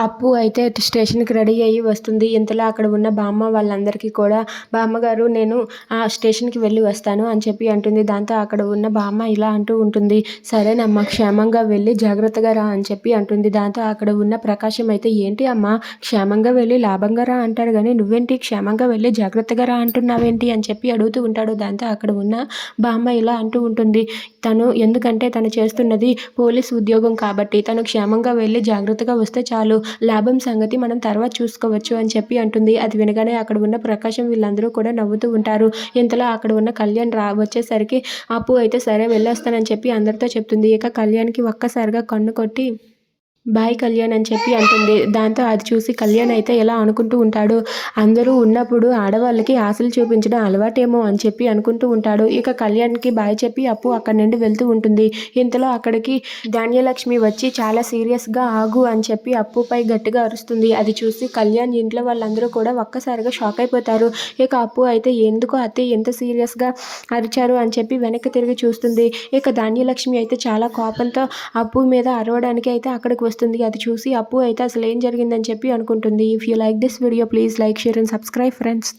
అప్పు అయితే స్టేషన్‌కి రెడీ అయ్యి వస్తుంది. ఇంతలో అక్కడ ఉన్న బామ్మ వాళ్ళందరికీ కూడా బామ్మగారు నేను స్టేషన్‌కి వెళ్ళి వస్తాను అని చెప్పి అంటుంది. దాంతో అక్కడ ఉన్న బామ్మ ఇలా అంటూ ఉంటుంది. సరేనమ్మా క్షేమంగా వెళ్ళి జాగ్రత్తగా రా అని చెప్పి అంటుంది. దాంతో అక్కడ ఉన్న ప్రకాశం అయితే ఏంటి అమ్మా క్షేమంగా వెళ్ళి లాభంగా రా అంటారు గానీ నువ్వేంటి క్షేమంగా వెళ్ళి జాగ్రత్తగా రా అంటున్నావేంటి అని చెప్పి అడుగుతూ ఉంటాడు. దాంతో అక్కడ ఉన్న బామ్మ ఇలా అంటూ ఉంటుంది. ఎందుకంటే తను చేస్తున్నది పోలీస్ ఉద్యోగం కాబట్టి తను క్షేమంగా వెళ్ళి జాగ్రత్తగా వస్తే చాలు. లాభం సంగతి మనం తర్వాత చూసుకోవచ్చు అని చెప్పి అంటుంది. అది వినగానే అక్కడ ఉన్న ప్రకాశం వీళ్ళందరూ కూడా నవ్వుతూ ఉంటారు. ఇంతలో అక్కడ ఉన్న కళ్యాణ్ వచ్చేసరికి అప్పు అయితే సరే వెళ్ళొస్తానని చెప్పి అందరితో చెప్తుంది. ఇక కళ్యాణ్‌కి ఒక్కసారిగా కన్ను కొట్టి బాయ్ కళ్యాణ్ అని చెప్పి అంటుంది. దాంతో అది చూసి కళ్యాణ్ అయితే ఇలా అనుకుంటూ ఉంటాడు. అందరూ ఉన్నప్పుడు ఆడవాళ్ళకి ఆశలు చూపించడం అలవాటేమో అని చెప్పి అనుకుంటూ ఉంటాడు. ఇక కళ్యాణ్‌కి బాయ్ చెప్పి అప్పు అక్కడి నుండి వెళ్తూ ఉంటుంది. ఇంతలో అక్కడికి ధాన్యలక్ష్మి వచ్చి చాలా సీరియస్‌గా ఆగు అని చెప్పి అప్పుపై గట్టిగా అరుస్తుంది. అది చూసి కళ్యాణ్ ఇంట్లో వాళ్ళందరూ కూడా ఒక్కసారిగా షాక్ అయిపోతారు. ఇక అప్పు అయితే ఎందుకు అత్తయ్య ఎంత సీరియస్‌గా అరిచారు అని చెప్పి వెనక్కి తిరిగి చూస్తుంది. ఇక ధాన్యలక్ష్మి అయితే చాలా కోపంతో అప్పు మీద అరవడానికి అయితే అక్కడికి వస్తుంది. అది చూసి అప్పు అయితే అసలు ఏం జరిగిందని చెప్పి అనుకుంటుంది. If you like this video please like, share and subscribe friends.